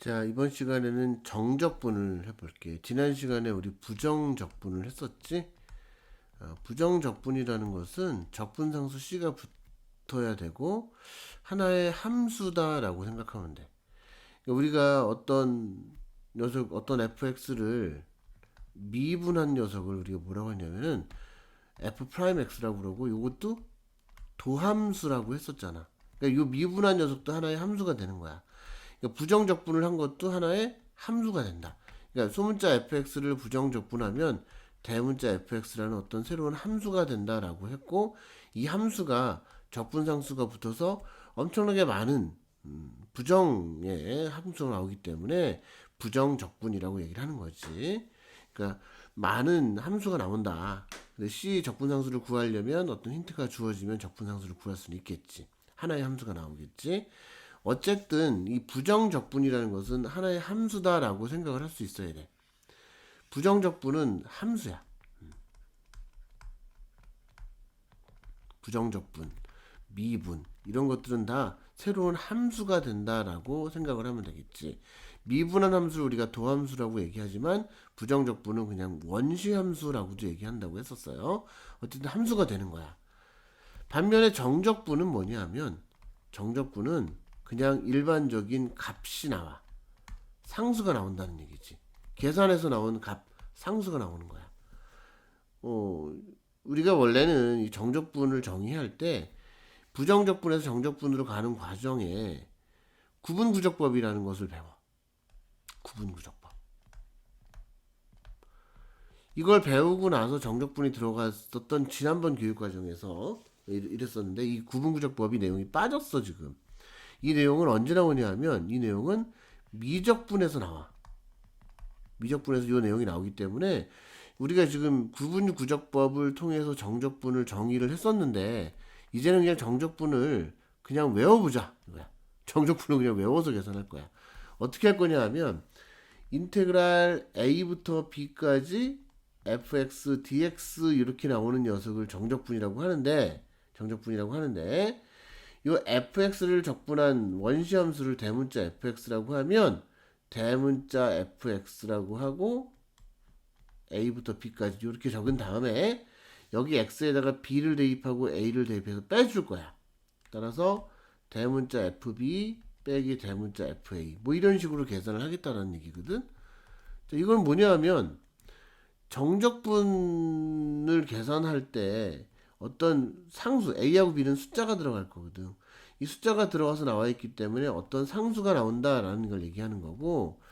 자, 이번 시간에는 정적분을 해볼게. 지난 시간에 우리 부정적분을 했었지? 부정적분이라는 것은 적분상수 C가 붙어야 되고 하나의 함수다라고 생각하면 돼. 그러니까 우리가 어떤 fx를 미분한 녀석을 우리가 뭐라고 했냐면은 f 프라임 x라고 그러고 이것도 도함수라고 했었잖아. 그러니까 이 미분한 녀석도 하나의 함수가 되는 거야. 그러니까 부정적분을 한 것도 하나의 함수가 된다. 그러니까 소문자 fx를 부정적분하면 대문자 fx라는 어떤 새로운 함수가 된다라고 했고, 이 함수가 적분상수가 붙어서 엄청나게 많은 부정의 함수가 나오기 때문에 부정적분이라고 얘기를 하는 거지. 그러니까 많은 함수가 나온다. 근데 C 적분상수를 구하려면 어떤 힌트가 주어지면 적분상수를 구할 수는 있겠지. 하나의 함수가 나오겠지. 어쨌든 이 부정적분이라는 것은 하나의 함수다라고 생각을 할 수 있어야 돼. 부정적분은 함수야. 부정적분, 미분 이런 것들은 다 새로운 함수가 된다라고 생각을 하면 되겠지. 미분한 함수를 우리가 도함수라고 얘기하지만 부정적분은 그냥 원시함수라고도 얘기한다고 했었어요. 어쨌든 함수가 되는 거야. 반면에 정적분은 뭐냐 하면 정적분은 그냥 일반적인 값이 나와. 상수가 나온다는 얘기지. 계산해서 나온 값, 상수가 나오는 거야. 우리가 원래는 이 정적분을 정의할 때 부정적분에서 정적분으로 가는 과정에 구분구적법이라는 것을 배워. 구분구적법. 이걸 배우고 나서 정적분이 들어갔었던 지난번 교육과정에서 이랬었는데 이 구분구적법이 내용이 빠졌어 지금. 이 내용은 언제 나오냐 하면 이 내용은 미적분에서 나와. 미적분에서 이 내용이 나오기 때문에 우리가 지금 구분구적법을 통해서 정적분을 정의를 했었는데 이제는 그냥 정적분을 그냥 외워보자 이거야. 정적분을 그냥 외워서 계산할 거야. 어떻게 할 거냐 하면 인테그랄 a부터 b까지 fx dx 이렇게 나오는 녀석을 정적분이라고 하는데 이 fx를 적분한 원시함수를 대문자 fx라고 하면 대문자 fx라고 하고 a부터 b까지 이렇게 적은 다음에 여기 x에다가 b를 대입하고 a를 대입해서 빼줄 거야. 따라서 대문자 fb 빼기 대문자 fa 뭐 이런 식으로 계산을 하겠다는 얘기거든. 이건 뭐냐 하면 정적분을 계산할 때 어떤 상수 a하고 b는 숫자가 들어갈 거거든. 이 숫자가 들어가서 나와 있기 때문에 어떤 상수가 나온다라는 걸 얘기하는 거고,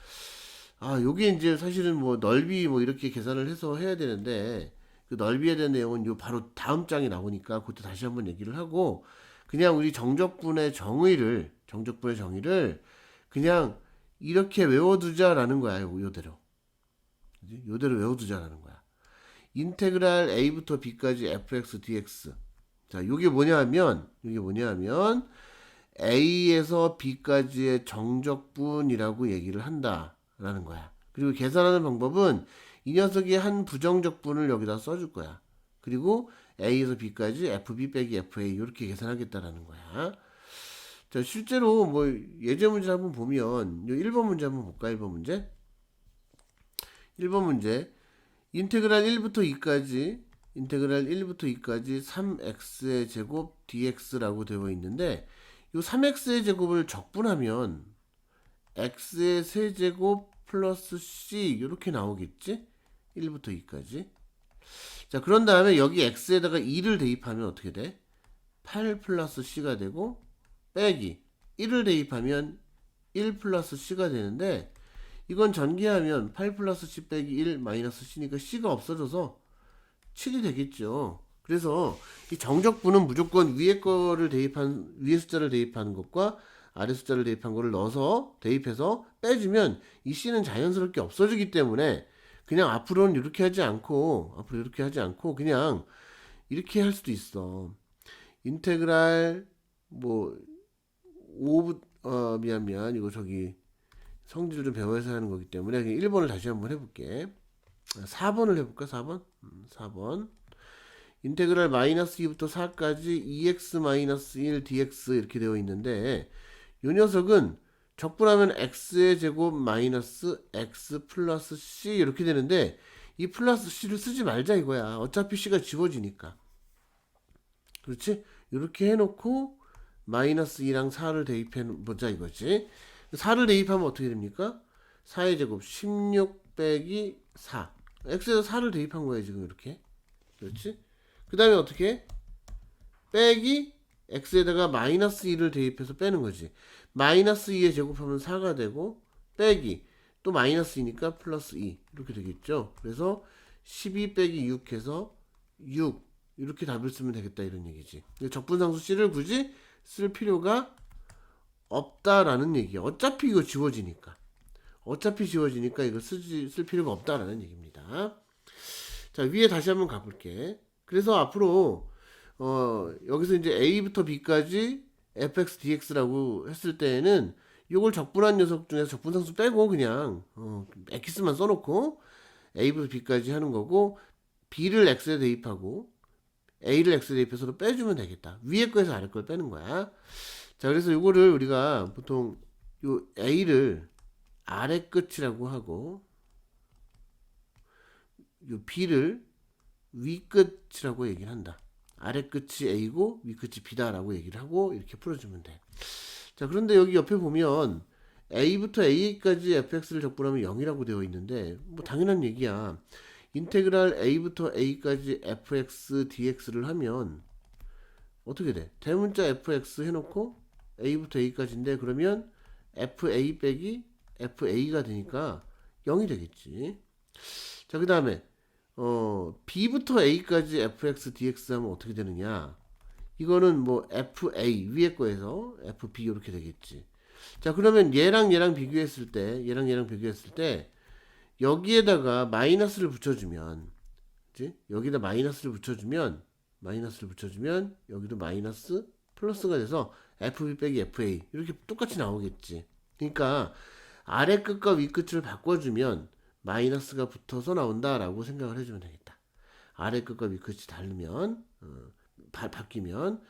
요게 이제 사실은 뭐 넓이 뭐 이렇게 계산을 해서 해야 되는데 그 넓이에 대한 내용은 요 바로 다음 장에 나오니까 그것도 다시 한번 얘기를 하고, 그냥 우리 정적분의 정의를 그냥 이렇게 외워두자라는 거야. 요대로. 요대로 외워두자라는 거야. 인테그랄 a부터 b까지 fx dx. 자, 요게 뭐냐하면 a에서 b까지의 정적분이라고 얘기를 한다라는 거야. 그리고 계산하는 방법은 이 녀석이 한 부정적분을 여기다 써줄 거야. 그리고 a에서 b까지 fb 빼기 fa 이렇게 계산하겠다라는 거야. 자, 실제로 뭐 예제 문제 한번 보면 요 1번 문제 한번 볼까? 1번 문제. 1번 문제. 인테그랄 1부터 2까지 3x의 제곱 dx라고 되어 있는데 이 3x의 제곱을 적분하면 x의 세제곱 플러스 c 이렇게 나오겠지? 1부터 2까지. 자, 그런 다음에 여기 x에다가 2를 대입하면 어떻게 돼? 8 플러스 c가 되고 빼기 1을 대입하면 1 플러스 c가 되는데 이건 전개하면 8 플러스 c 빼기 1 마이너스 c니까 c가 없어져서 7이 되겠죠. 그래서 이 정적분은 무조건 위에 숫자를 대입하는 것과 아래 숫자를 대입한 거를 넣어서 대입해서 빼주면 이 c는 자연스럽게 없어지기 때문에 그냥 앞으로 이렇게 하지 않고 그냥 이렇게 할 수도 있어. 인테그랄 뭐 5 미안 이거 저기 성질을 좀 배워서 하는 거기 때문에 1번을 다시 한번 해볼게. 4번을 해볼까? 4번? 4번. 인테그랄 마이너스 2부터 4까지 2x 마이너스 1 dx 이렇게 되어 있는데 이 녀석은 적분하면 x의 제곱 마이너스 x 플러스 c 이렇게 되는데 이 플러스 c를 쓰지 말자 이거야. 어차피 c가 지워지니까. 그렇지? 이렇게 해놓고 마이너스 2랑 4를 대입해 보자 이거지. 4를 대입하면 어떻게 됩니까? 4의 제곱 16 빼기 4. x에서 4를 대입한 거야 지금 이렇게. 그렇지? 그 다음에 어떻게 해? 빼기 x에다가 마이너스 2를 대입해서 빼는 거지. 마이너스 2에 제곱하면 4가 되고 빼기 또 마이너스 2니까 플러스 2 이렇게 되겠죠. 그래서 12 빼기 6 해서 6 이렇게 답을 쓰면 되겠다 이런 얘기지. 적분상수 C를 굳이 쓸 필요가 없다라는 얘기야. 어차피 이거 지워지니까. 이거 쓸 필요가 없다라는 얘기입니다. 자, 위에 다시 한번 가볼게. 그래서 앞으로 여기서 이제 A부터 B까지 fx dx라고 했을 때에는 이걸 적분한 녀석 중에서 적분상수 빼고 그냥 x만 써놓고 A부터 B까지 하는 거고 B를 x에 대입하고 A를 x에 대입해서 빼주면 되겠다. 위에 거에서 아래 걸 빼는 거야. 자, 그래서 이거를 우리가 보통 요 A를 아래 끝이라고 하고 요 B를 위 끝이라고 얘기를 한다. 아래 끝이 A고 위 끝이 B다라고 얘기를 하고 이렇게 풀어주면 돼. 자, 그런데 여기 옆에 보면 A부터 A까지 fx를 적분하면 0이라고 되어 있는데 뭐 당연한 얘기야. 인테그랄 A부터 A까지 fx dx를 하면 어떻게 돼? 대문자 fx 해놓고 A부터 A까지인데 그러면 fa 빼기 fa가 되니까 0이 되겠지. 자, 그 다음에 B부터 A까지 fx dx 하면 어떻게 되느냐? 이거는 뭐 fa 위에 거에서 fb 이렇게 되겠지. 자, 그러면 얘랑 비교했을 때 여기에다가 마이너스를 붙여주면, 그치? 여기다 마이너스를 붙여주면 여기도 마이너스 플러스가 돼서 fb 빼기 fa 이렇게 똑같이 나오겠지. 그러니까 아래 끝과 위 끝을 바꿔주면 마이너스가 붙어서 나온다라고 생각을 해주면 되겠다. 아래 끝과 위 끝이 다르면 바뀌면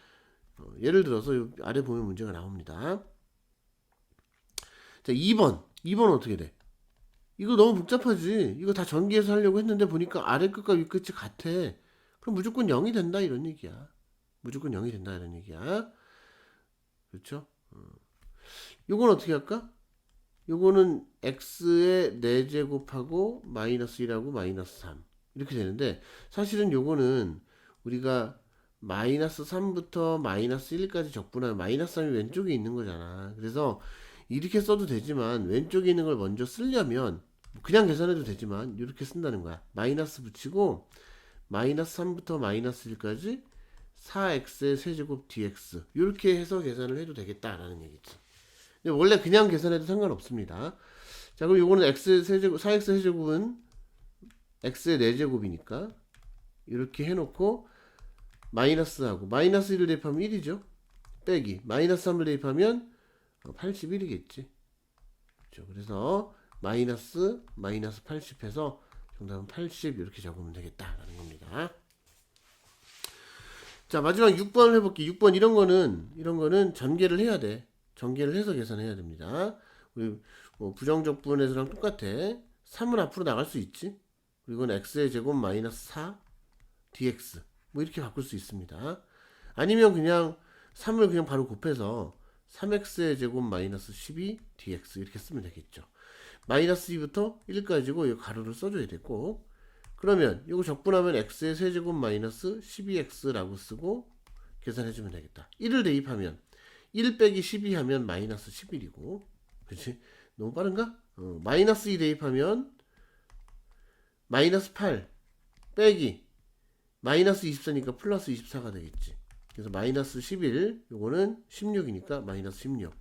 예를 들어서 아래 보면 문제가 나옵니다. 자, 2번 어떻게 돼? 이거 너무 복잡하지. 이거 다 전기해서 하려고 했는데 보니까 아래 끝과 위 끝이 같아. 그럼 무조건 0이 된다 이런 얘기야. 그렇죠? 요건 어떻게 할까? 요거는 x의 4제곱하고 마이너스 1하고 마이너스 3 이렇게 되는데 사실은 요거는 우리가 마이너스 3부터 마이너스 1까지 적분하면 마이너스 3이 왼쪽에 있는 거잖아. 그래서 이렇게 써도 되지만 왼쪽에 있는 걸 먼저 쓰려면 그냥 계산해도 되지만 이렇게 쓴다는 거야. 마이너스 붙이고 마이너스 3부터 마이너스 1까지 4x의 세제곱 dx 이렇게 해서 계산을 해도 되겠다라는 얘기지. 근데 원래 그냥 계산해도 상관없습니다. 자, 그럼 요거는 x 세제곱 4x 세제곱은 x의 4제곱이니까 이렇게 해놓고 마이너스하고 마이너스 1을 대입하면 1이죠. 빼기 마이너스 3을 대입하면 81이겠지. 그렇죠. 그래서 마이너스 80 해서 정답은 80 이렇게 적으면 되겠다라는 겁니다. 자, 마지막 6번을 해볼게. 6번 이런 거는 전개를 해야 돼. 전개를 해서 계산해야 됩니다. 우리 뭐 부정적분에서랑 똑같아. 3은 앞으로 나갈 수 있지. 그리고 이건 x의 제곱 마이너스 4 dx 뭐 이렇게 바꿀 수 있습니다. 아니면 그냥 3을 그냥 바로 곱해서 3x의 제곱 마이너스 12 dx 이렇게 쓰면 되겠죠. 마이너스 2부터 1까지고 이 가로를 써줘야 되고, 그러면 이거 적분하면 x의 세제곱 마이너스 12x라고 쓰고 계산해주면 되겠다. 1을 대입하면 1 빼기 12 하면 마이너스 11이고, 그렇지? 너무 빠른가? 마이너스 2 대입하면 마이너스 8 빼기 마이너스 24니까 플러스 24가 되겠지. 그래서 마이너스 11 요거는 16이니까 마이너스 16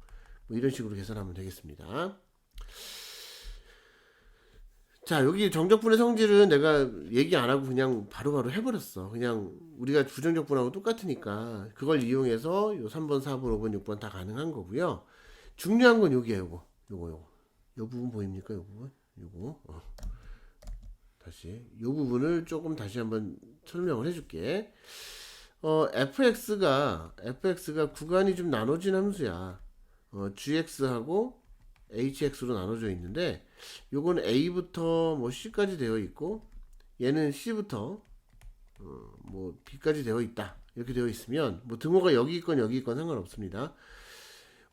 뭐 이런 식으로 계산하면 되겠습니다. 자, 여기 정적분의 성질은 내가 얘기 안 하고 그냥 바로바로 해버렸어. 그냥 우리가 부정적분하고 똑같으니까 그걸 이용해서 요 3번, 4번, 5번, 6번 다 가능한 거고요. 중요한 건 여기야, 요거. 요 부분 보입니까? 요 부분? 요거. 다시 요 부분을 조금 다시 한번 설명을 해줄게. fx가 구간이 좀 나눠진 함수야. gx하고 hx로 나눠져 있는데 요건 a부터 뭐 c까지 되어 있고 얘는 c부터 뭐 b까지 되어 있다. 이렇게 되어 있으면 뭐 등호가 여기 있건 여기 있건 상관없습니다.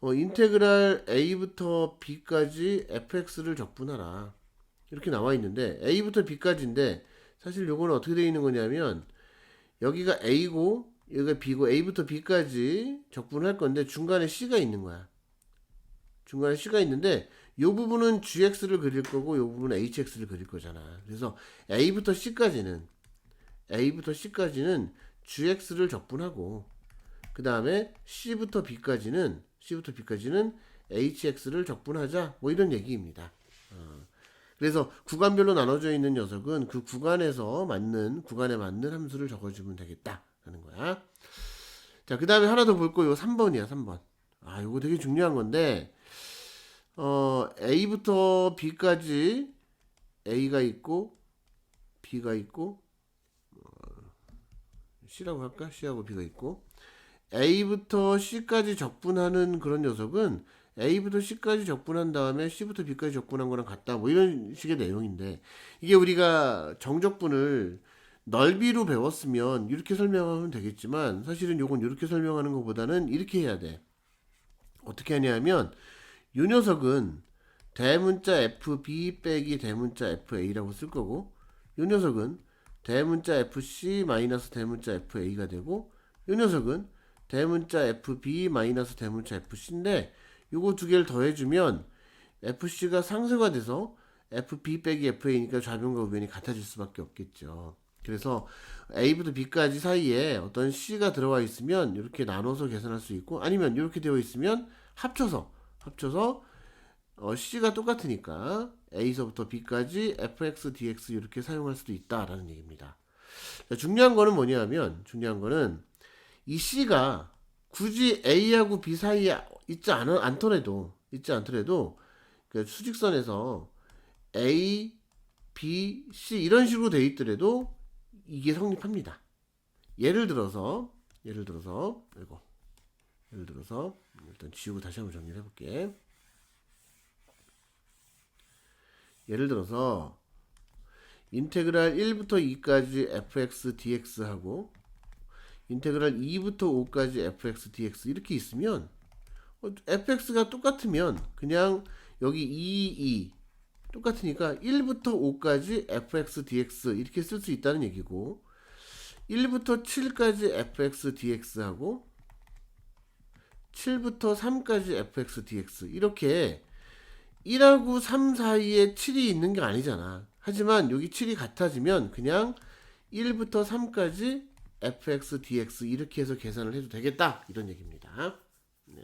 인테그랄 a부터 b까지 fx를 적분하라. 이렇게 나와 있는데 a부터 b까지인데 사실 요거는 어떻게 되어 있는 거냐면 여기가 a고 여기가 b고 a부터 b까지 적분할 건데 중간에 c가 있는 거야. 중간에 c가 있는데 요 부분은 gx를 그릴 거고 요 부분은 hx를 그릴 거잖아. 그래서 a부터 c까지는 gx를 적분하고 그 다음에 c부터 b까지는 hx를 적분하자 뭐 이런 얘기입니다. 그래서 구간별로 나눠져 있는 녀석은 그 구간에 맞는 함수를 적어주면 되겠다라는 거야. 자, 그 다음에 하나 더 볼 거 요 3번이야. 3번. 요거 되게 중요한 건데 a부터 b까지 a가 있고 b가 있고 c라고 할까? c하고 b가 있고 a부터 c까지 적분하는 그런 녀석은 a부터 c까지 적분한 다음에 c부터 b까지 적분한 거랑 같다 뭐 이런 식의 내용인데 이게 우리가 정적분을 넓이로 배웠으면 이렇게 설명하면 되겠지만 사실은 요건 이렇게 설명하는 것보다는 이렇게 해야 돼. 어떻게 하냐면 요 녀석은 대문자 fb 빼기 대문자 fa라고 쓸 거고 요 녀석은 대문자 fc 마이너스 대문자 fa가 되고 요 녀석은 대문자 fb 마이너스 대문자 fc인데 요거 두 개를 더해주면 fc가 상쇄가 돼서 fb 빼기 fa니까 좌변과 우변이 같아질 수밖에 없겠죠. 그래서 a부터 b까지 사이에 어떤 c가 들어와 있으면 이렇게 나눠서 계산할 수 있고 아니면 이렇게 되어 있으면 합쳐서 c가 똑같으니까 a서부터 b까지 fx dx 이렇게 사용할 수도 있다라는 얘기입니다. 중요한 거는 뭐냐면 이 c가 굳이 a하고 b 사이에 있지 않더라도 그 수직선에서 a, b, c 이런 식으로 돼 있더라도 이게 성립합니다. 예를 들어서 일단 지우고 다시 한번 정리를 해볼게. 예를 들어서 인테그랄 1부터 2까지 fx dx 하고 인테그랄 2부터 5까지 fx dx 이렇게 있으면 fx가 똑같으면 그냥 여기 2 똑같으니까 1부터 5까지 fx dx 이렇게 쓸 수 있다는 얘기고 1부터 7까지 fx dx 하고 7부터 3까지 fx dx 이렇게 1하고 3 사이에 7이 있는 게 아니잖아. 하지만 여기 7이 같아지면 그냥 1부터 3까지 fx dx 이렇게 해서 계산을 해도 되겠다 이런 얘기입니다. 네.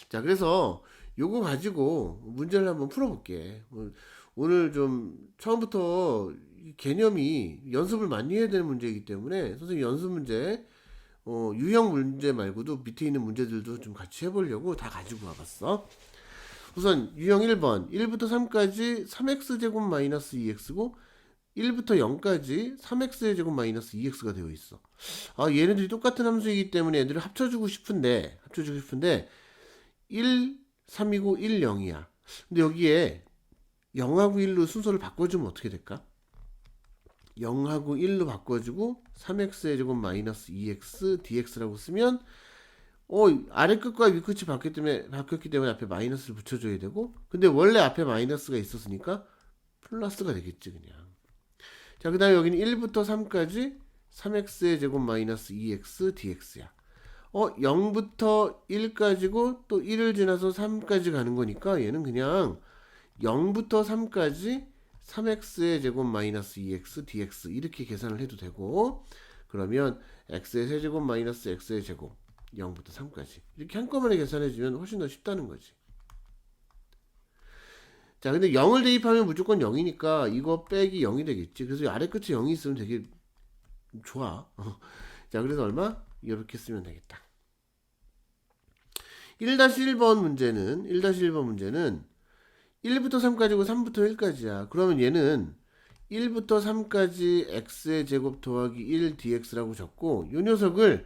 자, 그래서 요거 가지고 문제를 한번 풀어볼게. 오늘 좀 처음부터 개념이 연습을 많이 해야 되는 문제이기 때문에 선생님 연습 문제 유형 문제 말고도 밑에 있는 문제들도 좀 같이 해보려고 다 가지고 와봤어. 우선 유형 1번 1부터 3까지 3x제곱 마이너스 2x고 1부터 0까지 3x의 제곱 마이너스 2x가 되어 있어. 얘네들이 똑같은 함수이기 때문에 얘들을 합쳐주고 싶은데 1, 3이고 1, 0이야. 근데 여기에 0하고 1로 순서를 바꿔주면 어떻게 될까? 0하고 1로 바꿔주고 3x의 제곱 마이너스 2x dx라고 쓰면 아래 끝과 위 끝이 바뀌었기 때문에 앞에 마이너스를 붙여줘야 되고 근데 원래 앞에 마이너스가 있었으니까 플러스가 되겠지 그냥. 자, 그 다음에 여기는 1부터 3까지 3x의 제곱 마이너스 2x dx야. 0부터 1까지고 또 1을 지나서 3까지 가는 거니까 얘는 그냥 0부터 3까지 3x의 제곱 마이너스 2x dx 이렇게 계산을 해도 되고 그러면 x의 세제곱 마이너스 x의 제곱 0부터 3까지 이렇게 한꺼번에 계산해주면 훨씬 더 쉽다는 거지. 자, 근데 0을 대입하면 무조건 0이니까 이거 빼기 0이 되겠지. 그래서 아래 끝에 0이 있으면 되게 좋아. 자, 그래서 얼마? 이렇게 쓰면 되겠다. 1-1번 문제는 1부터 3까지고 3부터 1까지야. 그러면 얘는 1부터 3까지 x의 제곱 더하기 1 dx라고 적고 이 녀석을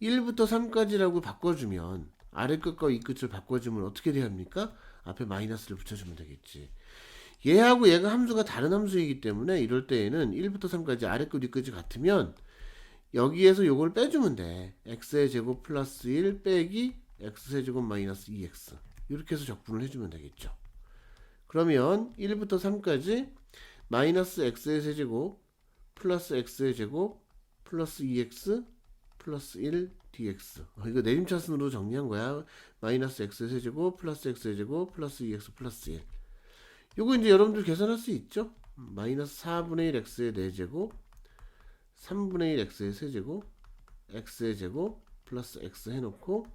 1부터 3까지라고 바꿔주면 아래 끝과 위 끝을 바꿔주면 어떻게 돼야 합니까? 앞에 마이너스를 붙여주면 되겠지. 얘하고 얘가 함수가 다른 함수이기 때문에 이럴 때에는 1부터 3까지 아래 끝 윗끝이 같으면 여기에서 요걸 빼주면 돼. x의 제곱 플러스 1 빼기 x의 제곱 마이너스 2x 이렇게 해서 적분을 해주면 되겠죠. 그러면 1부터 3까지 마이너스 x의 세제곱 플러스 x의 제곱 플러스 2x 플러스 1 dx. 이거 내림차순으로 정리한 거야. 마이너스 x의 세제곱 플러스 x의 제곱 플러스 2x 플러스 1. 요거 이제 여러분들 계산할 수 있죠? 마이너스 4분의 1 x의 4제곱 3분의 1 x의 세제곱 x의 제곱 플러스 x 해놓고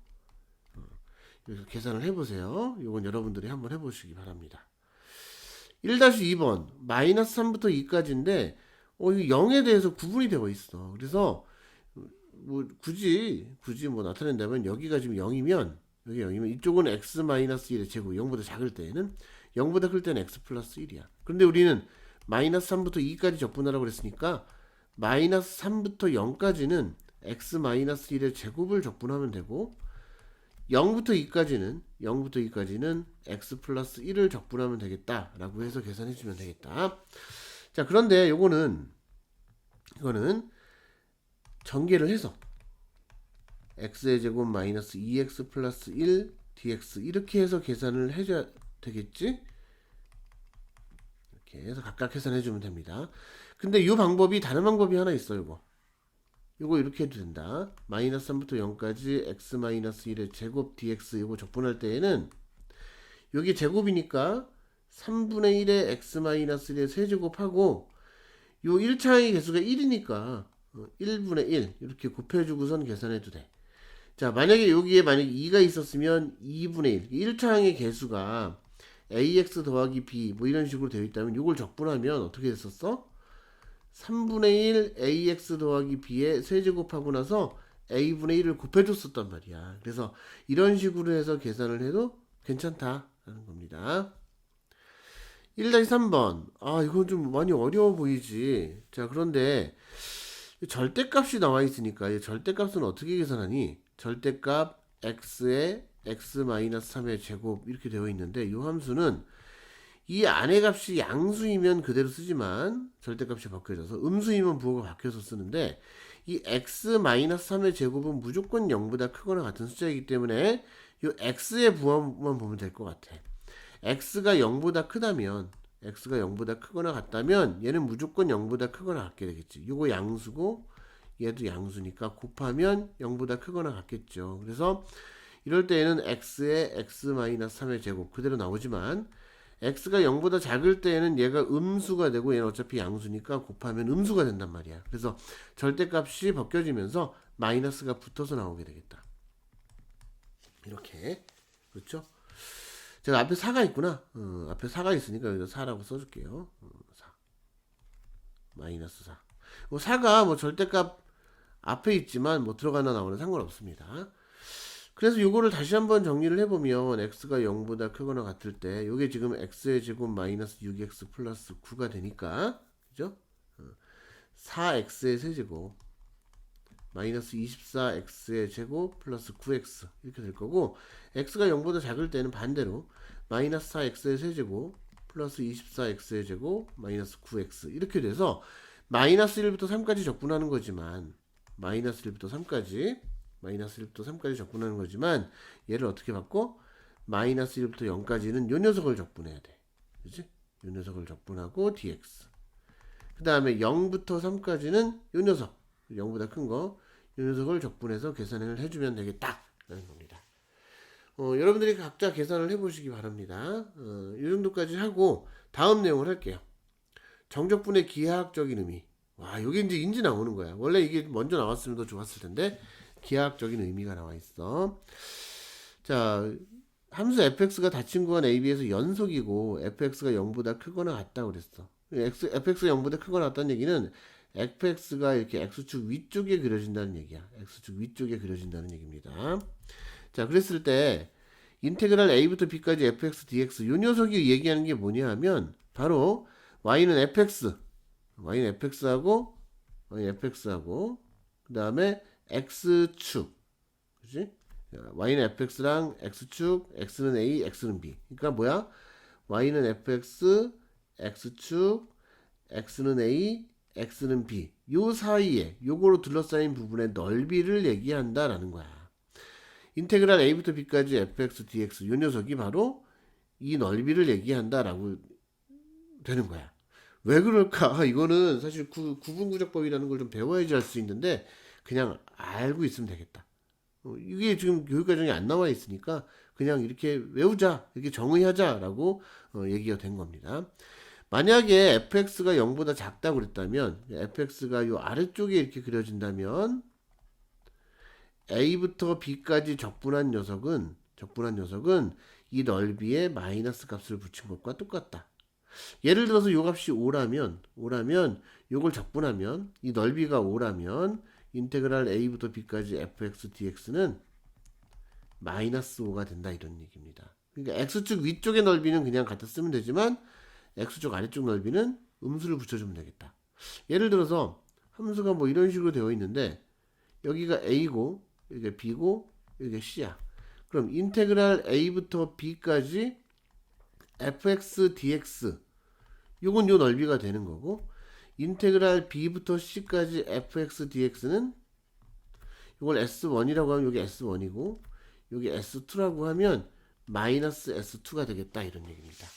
이렇게 계산을 해보세요. 이건 여러분들이 한번 해보시기 바랍니다. 1-2번 마이너스 3부터 2까지인데 이거 0에 대해서 구분이 되어 있어. 그래서 뭐 굳이 뭐 나타낸다면 여기가 지금 0이면 여기 0이면 이쪽은 x 마이너스 1의 제곱 0보다 작을 때에는 0보다 클 때는 x 플러스 1이야. 그런데 우리는 마이너스 3부터 2까지 적분하라고 그랬으니까 마이너스 3부터 0까지는 x 마이너스 1의 제곱을 적분하면 되고 0부터 2까지는 x 플러스 1을 적분하면 되겠다 라고 해서 계산해 주면 되겠다. 자, 그런데 이거는 전개를 해서 x의 제곱 마이너스 2x 플러스 1 dx 이렇게 해서 계산을 해줘야 되겠지. 이렇게 해서 각각 계산해 주면 됩니다. 근데 이 방법이 다른 방법이 하나 있어요. 이거 이렇게 해도 된다. 마이너스 3부터 0까지 x 마이너스 1의 제곱 dx 이거 적분할 때에는 여기 제곱이니까 3분의 1의 x 마이너스 1의 세제곱하고 요 1차항의 개수가 1이니까 1분의 1 이렇게 곱해주고선 계산해도 돼. 자, 만약에 여기에 만약에 2가 있었으면 2분의 1 1차항의 개수가 ax 더하기 b 뭐 이런 식으로 되어 있다면 이걸 적분하면 어떻게 됐었어? 3분의 1 ax 더하기 b의 세제곱하고 나서 a분의 1을 곱해줬었단 말이야. 그래서 이런 식으로 해서 계산을 해도 괜찮다라는 겁니다. 1-3번 이건 좀 많이 어려워 보이지. 자, 그런데 절대값이 나와 있으니까 이 절대값은 어떻게 계산하니? 절대값 x의 x-3의 제곱 이렇게 되어 있는데 이 함수는 이 안의 값이 양수이면 그대로 쓰지만 절대값이 바뀌어져서 음수이면 부호가 바뀌어서 쓰는데 이 x-3의 제곱은 무조건 0보다 크거나 같은 숫자이기 때문에 이 x의 부호만 보면 될 것 같아. x가 0보다 크거나 같다면 얘는 무조건 0보다 크거나 같게 되겠지. 요거 양수고 얘도 양수니까 곱하면 0보다 크거나 같겠죠. 그래서 이럴 때에는 x의 x-3의 제곱 그대로 나오지만 x가 0보다 작을 때에는 얘가 음수가 되고 얘는 어차피 양수니까 곱하면 음수가 된단 말이야. 그래서 절대값이 벗겨지면서 마이너스가 붙어서 나오게 되겠다. 이렇게. 그렇죠? 제가 앞에 4가 있구나. 앞에 4가 있으니까 여기다 4라고 써줄게요. 4. 마이너스 4. 4가 뭐 절대값 앞에 있지만 뭐 들어가나 나오나 상관없습니다. 그래서 요거를 다시 한번 정리를 해보면 x가 0보다 크거나 같을 때 요게 지금 x의 제곱 마이너스 6x 플러스 9가 되니까 그죠? 4x의 세제곱 마이너스 24x의 제곱 플러스 9x 이렇게 될 거고 x가 0보다 작을 때는 반대로 마이너스 4x의 세제곱 플러스 24x의 제곱 마이너스 9x 이렇게 돼서 마이너스 1부터 3까지 적분하는 거지만 마이너스 1부터 3까지 적분하는 거지만 얘를 어떻게 바꿔? 마이너스 1부터 0까지는 요 녀석을 적분해야 돼. 그치? 요 녀석을 적분하고 dx 그 다음에 0부터 3까지는 요 녀석 0보다 큰 거 이 녀석을 적분해서 계산을 해주면 되겠다 라는 겁니다. 여러분들이 각자 계산을 해보시기 바랍니다. 이 정도까지 하고 다음 내용을 할게요. 정적분의 기하학적인 의미. 와, 여기 이제 인지 나오는 거야. 원래 이게 먼저 나왔으면 더 좋았을 텐데 기하학적인 의미가 나와 있어. 자, 함수 fx가 닫힌 구간 ab에서 연속이고 fx가 0보다 크거나 같다고 그랬어. fx가 0보다 크거나 같다는 얘기는 fx가 이렇게 x축 위쪽에 그려진다는 얘기야. x축 위쪽에 그려진다는 얘기입니다. 자, 그랬을 때 인테그랄 a부터 b까지 fx dx 요 녀석이 얘기하는 게 뭐냐 하면 바로 y는 fx하고 그 다음에 x축 그지? y는 fx랑 x축, x는 a, x는 b. 그러니까 뭐야? y는 fx, x축, x는 a, x는 b. 요 사이에 요거로 둘러싸인 부분의 넓이를 얘기한다라는 거야. 인테그랄 a부터 b까지 fx, dx 요 녀석이 바로 이 넓이를 얘기한다라고 되는 거야. 왜 그럴까? 이거는 사실 구분구적법이라는 걸 좀 배워야지 알 수 있는데 그냥 알고 있으면 되겠다. 이게 지금 교육과정에 안 나와 있으니까 그냥 이렇게 외우자, 이렇게 정의하자라고 얘기가 된 겁니다. 만약에 fx가 0보다 작다고 그랬다면 fx가 요 아래쪽에 이렇게 그려진다면 a부터 b까지 적분한 녀석은 이 넓이에 마이너스 값을 붙인 것과 똑같다. 예를 들어서 요 값이 5라면 요걸 적분하면 이 넓이가 5라면 인테그랄 a부터 b까지 fx dx는 마이너스 5가 된다 이런 얘기입니다. 그러니까 x축 위쪽의 넓이는 그냥 갖다 쓰면 되지만 x축 아래쪽 넓이는 음수를 붙여주면 되겠다. 예를 들어서 함수가 뭐 이런 식으로 되어 있는데 여기가 a고 여기가 b고 여기가 c야. 그럼 인테그랄 a부터 b까지 fx dx 요건 요 넓이가 되는 거고 인테그랄 b부터 c까지 fx dx는 이걸 s1이라고 하면 여기 s1이고 여기 s2라고 하면 마이너스 s2가 되겠다 이런 얘기입니다.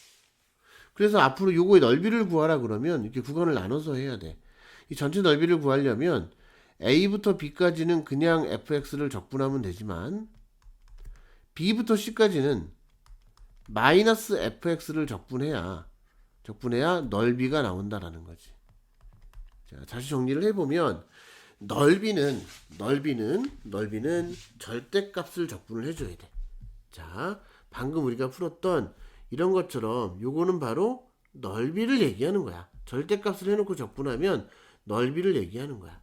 그래서 앞으로 요거의 넓이를 구하라 그러면 이렇게 구간을 나눠서 해야 돼. 이 전체 넓이를 구하려면 a부터 b까지는 그냥 fx를 적분하면 되지만 b부터 c까지는 마이너스 fx를 적분해야 넓이가 나온다라는 거지. 자, 다시 정리를 해보면 넓이는 절대값을 적분을 해줘야 돼. 자, 방금 우리가 풀었던 이런 것처럼 요거는 바로 넓이를 얘기하는 거야. 절대값을 해놓고 적분하면 넓이를 얘기하는 거야.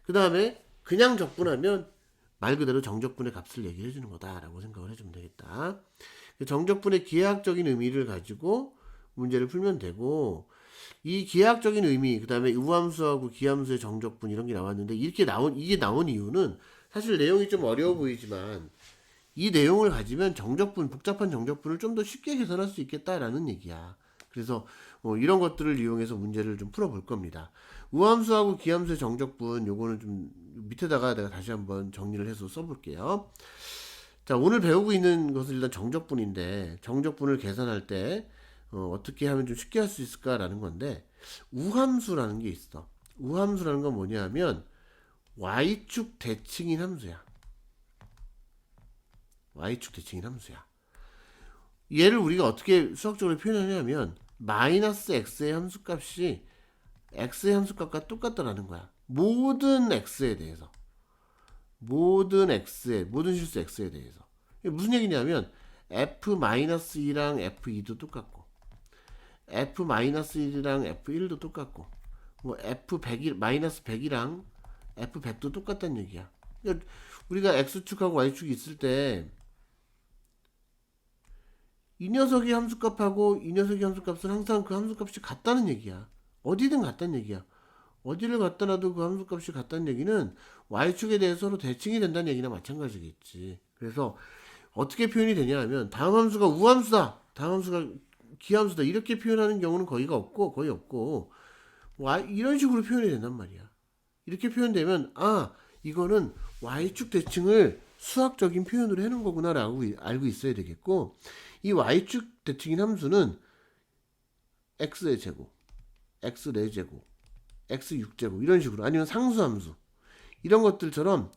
그 다음에 그냥 적분하면 말 그대로 정적분의 값을 얘기해 주는 거다라고 생각을 해주면 되겠다. 정적분의 기하학적인 의미를 가지고 문제를 풀면 되고 이 기하학적인 의미 그 다음에 우함수하고 기함수의 정적분 이런 게 나왔는데 이게 나온 이유는 사실 내용이 좀 어려워 보이지만 이 내용을 가지면 정적분 복잡한 정적분을 좀 더 쉽게 계산할 수 있겠다라는 얘기야. 그래서 이런 것들을 이용해서 문제를 좀 풀어볼 겁니다. 우함수하고 기함수의 정적분 요거는 좀 밑에다가 내가 다시 한번 정리를 해서 써볼게요. 자, 오늘 배우고 있는 것은 일단 정적분인데 정적분을 계산할 때 어떻게 하면 좀 쉽게 할 수 있을까라는 건데 우함수라는 게 있어. 우함수라는 건 뭐냐 하면 y축 대칭인 함수야. y축 대칭인 함수야. 얘를 우리가 어떻게 수학적으로 표현하냐면 마이너스 x의 함수값이 x의 함수값과 똑같다라는 거야. 모든 x에 대해서. 모든 실수 x에 대해서. 이게 무슨 얘기냐면 f-2랑 f2도 똑같고 f-1이랑 f1도 똑같고 뭐 f100이 마이너스 100이랑 f100도 똑같다는 얘기야. 그러니까 우리가 x축하고 y축이 있을 때 이 녀석의 함수값하고 이 녀석의 함수값은 항상 그 함수값이 같다는 얘기야. 어디든 같다는 얘기야. 어디를 갖다 놔도 그 함수값이 같다는 얘기는 y축에 대해서 서로 대칭이 된다는 얘기나 마찬가지겠지. 그래서 어떻게 표현이 되냐 하면 다음 함수가 우함수다, 다음 함수가 기함수다 이렇게 표현하는 경우는 거의 없고 이런 식으로 표현이 된단 말이야. 이렇게 표현되면 이거는 y축 대칭을 수학적인 표현으로 해놓은 거구나 라고 알고 있어야 되겠고 이 y축 대칭인 함수는 x의 제곱, x 4제곱, x 6제곱 이런 식으로 아니면 상수함수 이런 것들처럼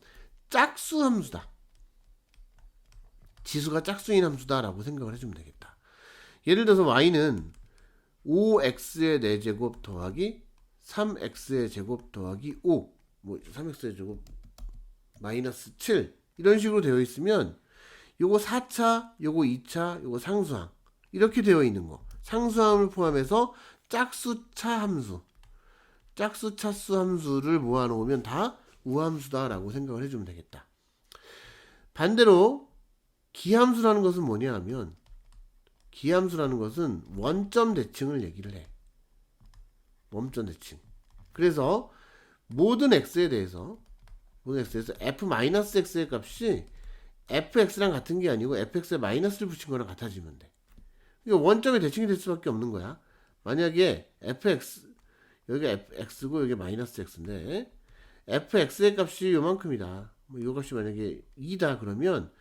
짝수함수다. 지수가 짝수인 함수다 라고 생각을 해주면 되겠다. 예를 들어서 y는 5x의 4제곱 더하기 3x의 제곱 더하기 5 3x의 제곱 마이너스 7 이런 식으로 되어 있으면 요거 4차, 요거 2차, 요거 상수함 이렇게 되어 있는 거 상수함을 포함해서 짝수차 함수 짝수차수 함수를 모아놓으면 다 우함수다 라고 생각을 해주면 되겠다. 반대로 기함수라는 것은 뭐냐 하면 기함수라는 것은 원점 대칭을 얘기를 해. 원점 대칭. 그래서 모든 x에 대해서 f-x의 값이 fx랑 같은 게 아니고 fx에 마이너스를 붙인 거랑 같아지면 돼. 이거 원점이 대칭이 될 수밖에 없는 거야. 만약에 fx 여기가 x고 여기 마이너스 x인데 fx의 값이 요만큼이다. 뭐 이 값이 만약에 2다 그러면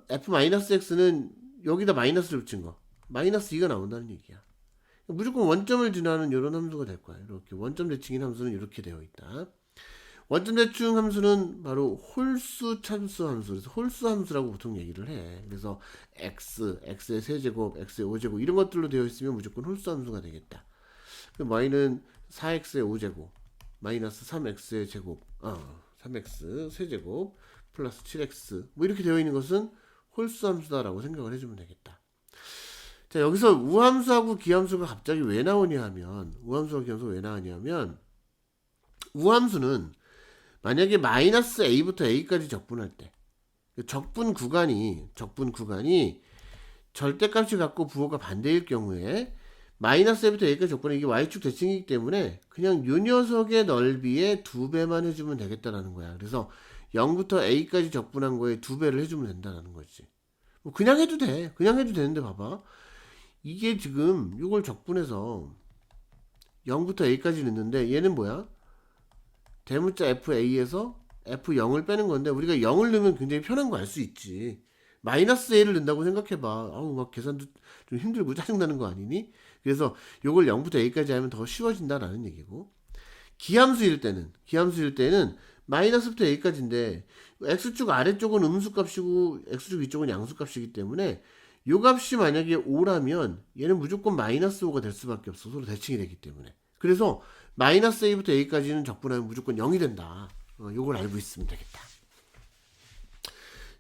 f-x는 여기다 마이너스를 붙인 거 마이너스 2가 나온다는 얘기야. 무조건 원점을 지나는 이런 함수가 될 거야. 이렇게 원점 대칭인 함수는 이렇게 되어 있다. 원점 대칭 함수는 바로 홀수 참수 함수. 그래서 홀수 함수라고 보통 얘기를 해. 그래서 x의 세제곱, x의 5제곱 이런 것들로 되어 있으면 무조건 홀수 함수가 되겠다. y는 4x의 5제곱 마이너스 3x의 제곱 3x 세제곱 플러스 7x 뭐 이렇게 되어 있는 것은 홀수 함수다라고 생각을 해주면 되겠다. 자, 여기서 우함수하고 기함수가 갑자기 왜 나오냐 하면 우함수와 기함수가 왜 나오냐면 우함수는 만약에 마이너스 a부터 a까지 적분할 때 적분 구간이 절대값이 같고 부호가 반대일 경우에 마이너스 a부터 a까지 적분해 이게 y축 대칭이기 때문에 그냥 요 녀석의 넓이의 2배만 해주면 되겠다라는 거야. 그래서 0부터 a까지 적분한 거에 2배를 해주면 된다는 거지. 뭐 그냥 해도 돼. 그냥 해도 되는데 봐봐. 이게 지금 이걸 적분해서 0부터 a까지 넣는데 얘는 뭐야? 대문자 fa에서 f0을 빼는 건데 우리가 0을 넣으면 굉장히 편한 거 알 수 있지. 마이너스 a를 넣는다고 생각해봐. 아우 막 계산도 좀 힘들고 짜증나는 거 아니니? 그래서 요걸 0부터 a까지 하면 더 쉬워진다라는 얘기고, 기함수일 때는 마이너스부터 a까지인데 x축 아래쪽은 음수값이고 x축 위쪽은 양수값이기 때문에 요 값이 만약에 5라면 얘는 무조건 마이너스 5가 될 수밖에 없어. 서로 대칭이 되기 때문에. 그래서 마이너스 a부터 a까지는 적분하면 무조건 0이 된다. 요걸 알고 있으면 되겠다.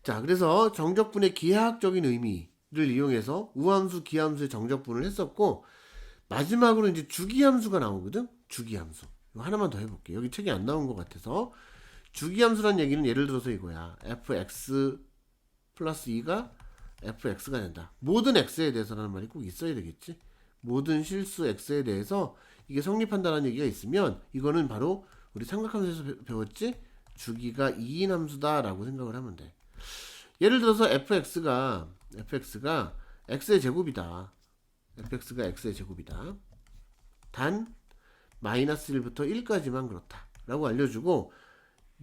자, 그래서 정적분의 기하학적인 의미를 이용해서 우함수, 기함수의 정적분을 했었고, 마지막으로 이제 주기함수가 나오거든? 주기함수. 이거 하나만 더 해볼게. 여기 책이 안 나온 것 같아서. 주기함수란 얘기는 예를 들어서 이거야. fx 플러스 2가 fx가 된다. 모든 x에 대해서라는 말이 꼭 있어야 되겠지. 모든 실수 x에 대해서 이게 성립한다는 얘기가 있으면 이거는 바로 우리 삼각함수에서 배웠지? 주기가 2인 함수다 라고 생각을 하면 돼. 예를 들어서 fx가 x의 제곱이다. fx가 x의 제곱이다. 단 마이너스 1부터 1까지만 그렇다 라고 알려주고,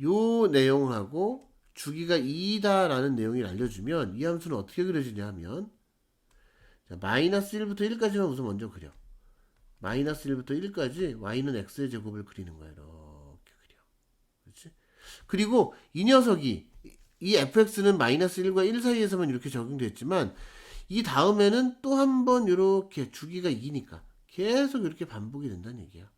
요 내용하고 주기가 2다 라는 내용을 알려주면 이 함수는 어떻게 그려지냐 하면, 자, 마이너스 1부터 1까지만 우선 먼저 그려. 마이너스 1부터 1까지 y는 x의 제곱을 그리는 거야. 이렇게 그려. 그렇지? 그리고 이 녀석이 이 fx는 마이너스 1과 1 사이에서만 이렇게 적용됐지만 이 다음에는 또 한 번 이렇게 주기가 2니까 계속 이렇게 반복이 된다는 얘기야.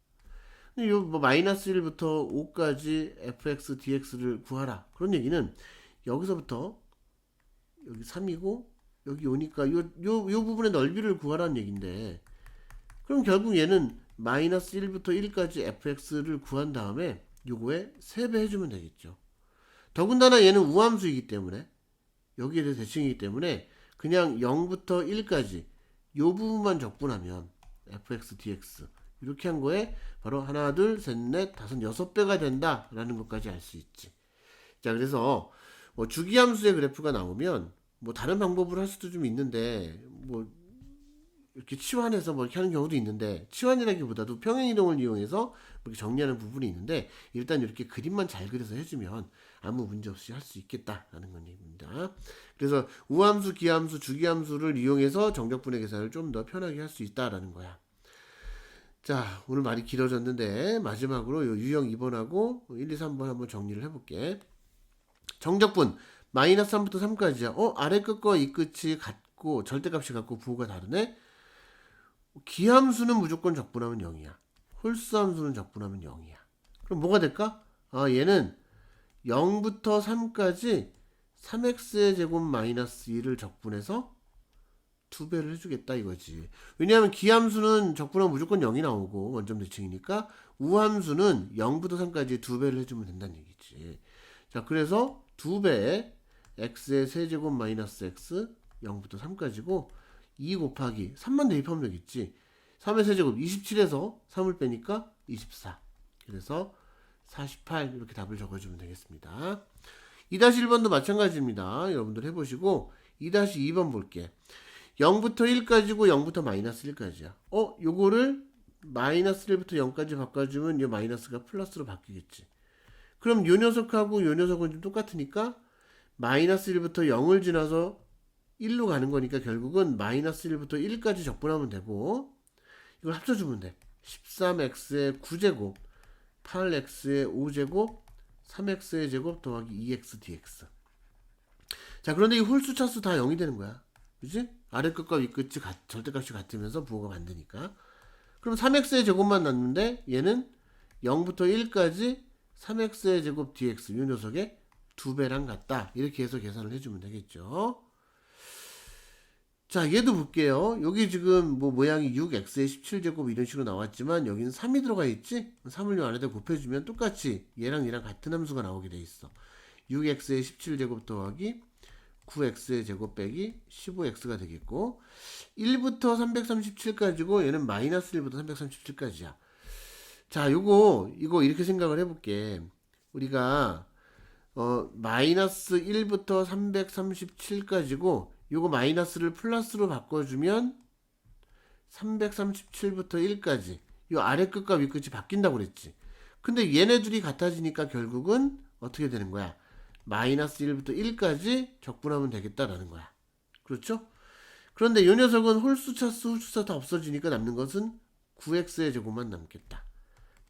근데 요 뭐 마이너스 1부터 5까지 fx dx를 구하라. 그런 얘기는 여기서부터 여기 3이고 여기 오니까 요 부분의 넓이를 구하라는 얘기인데, 그럼 결국 얘는 마이너스 1부터 1까지 fx를 구한 다음에 요거에 3배 해주면 되겠죠. 더군다나 얘는 우함수이기 때문에 여기에 대해서 대칭이기 때문에 그냥 0부터 1까지 요 부분만 적분하면 fx dx 이렇게 한 거에 바로 하나 둘 셋 넷 다섯 6배가 된다 라는 것까지 알 수 있지. 자, 그래서 뭐 주기함수의 그래프가 나오면 뭐 다른 방법으로 할 수도 좀 있는데, 뭐 이렇게 치환해서 뭐 이렇게 하는 경우도 있는데, 치환이라기보다도 평행이동을 이용해서 이렇게 정리하는 부분이 있는데, 일단 이렇게 그림만 잘 그려서 해주면 아무 문제 없이 할 수 있겠다라는 건 얘기입니다. 그래서 우함수, 기함수, 주기함수를 이용해서 정적분의 계산을 좀 더 편하게 할 수 있다라는 거야. 자, 오늘 말이 길어졌는데 마지막으로 요 유형 2번하고 1, 2, 3번 한번 정리를 해볼게. 정적분 마이너스 3부터 3까지야. 아래 끝과 이 끝이 같고 절대값이 같고 부호가 다르네. 기함수는 무조건 적분하면 0이야. 홀수함수는 적분하면 0이야. 그럼 뭐가 될까? 얘는 0부터 3까지 3x의 제곱 마이너스 2를 적분해서 2배를 해주겠다 이거지. 왜냐하면 기함수는 적분하면 무조건 0이 나오고 원점 대칭이니까, 우함수는 0부터 3까지 2배를 해주면 된다는 얘기지. 자, 그래서 2배에 x의 세제곱 마이너스 x 0부터 3까지고 2 곱하기 3만 대입하면 되겠지. 3의 세제곱 27에서 3을 빼니까 24. 그래서 48 이렇게 답을 적어주면 되겠습니다. 2-1번도 마찬가지입니다. 여러분들 해보시고 2-2번 볼게. 0부터 1까지고 0부터 마이너스 1까지야. 요거를 마이너스 1부터 0까지 바꿔주면 이 마이너스가 플러스로 바뀌겠지. 그럼 요 녀석하고 요 녀석은 좀 똑같으니까 마이너스 1부터 0을 지나서 1로 가는 거니까 결국은 마이너스 1부터 1까지 적분하면 되고 이걸 합쳐주면 돼. 13x의 9제곱 8x의 5제곱 3x의 제곱 더하기 2x dx. 자, 그런데 이 홀수 차수 다 0이 되는 거야. 그지? 아래 끝과 위 끝이 절대값이 같으면서 부호가 반대니까. 그럼 3x의 제곱만 났는데 얘는 0부터 1까지 3x의 제곱 dx 이 녀석의 2배랑 같다. 이렇게 해서 계산을 해주면 되겠죠. 자, 얘도 볼게요. 여기 지금 뭐 모양이 6x의 17제곱 이런 식으로 나왔지만 여기는 3이 들어가 있지? 3을 요 안에다 곱해주면 똑같이 얘랑 얘랑 같은 함수가 나오게 돼 있어. 6x의 17제곱 더하기 9x의 제곱 빼기 15x가 되겠고 1부터 337까지고 얘는 마이너스 1부터 337까지야. 자, 이거 이렇게 생각을 해볼게. 우리가 마이너스 1부터 337까지고 요거 마이너스를 플러스로 바꿔주면 337부터 1까지 요 아래 끝과 위 끝이 바뀐다고 그랬지. 근데 얘네들이 같아지니까 결국은 어떻게 되는 거야? 마이너스 1부터 1까지 적분하면 되겠다라는 거야. 그렇죠? 그런데 요 녀석은 홀수 차수 홀수차 다 없어지니까 남는 것은 9x의 제곱만 남겠다.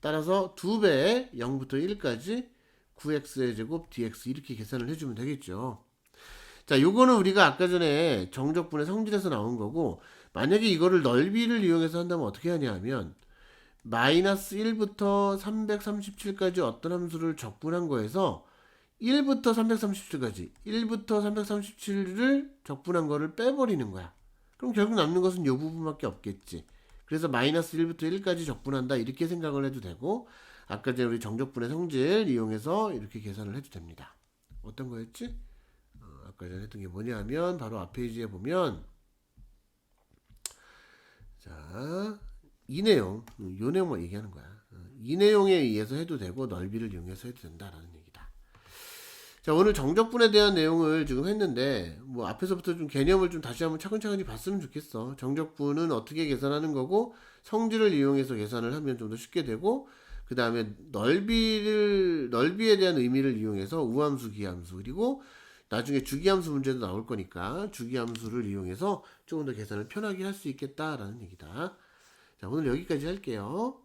따라서 2배의 0부터 1까지 9x의 제곱 dx 이렇게 계산을 해주면 되겠죠. 자, 요거는 우리가 아까 전에 정적분의 성질에서 나온 거고, 만약에 이거를 넓이를 이용해서 한다면 어떻게 하냐 하면 마이너스 1부터 337까지 어떤 함수를 적분한 거에서 1부터 337까지 1부터 337을 적분한 거를 빼버리는 거야. 그럼 결국 남는 것은 요 부분밖에 없겠지. 그래서 마이너스 1부터 1까지 적분한다 이렇게 생각을 해도 되고, 아까 전에 우리 정적분의 성질 이용해서 이렇게 계산을 해도 됩니다. 어떤 거였지? 아까 전에 했던 게 뭐냐 하면 바로 앞 페이지에 보면 자, 이 내용, 요 내용만 얘기하는 거야. 이 내용에 의해서 해도 되고 넓이를 이용해서 해도 된다라는 얘기다. 자, 오늘 정적분에 대한 내용을 지금 했는데 뭐 앞에서부터 좀 개념을 좀 다시 한번 차근차근히 봤으면 좋겠어. 정적분은 어떻게 계산하는 거고 성질을 이용해서 계산을 하면 좀 더 쉽게 되고, 그 다음에 넓이에 대한 의미를 이용해서 우함수, 기함수, 그리고 나중에 주기함수 문제도 나올 거니까 주기함수를 이용해서 조금 더 계산을 편하게 할 수 있겠다라는 얘기다. 자, 오늘 여기까지 할게요.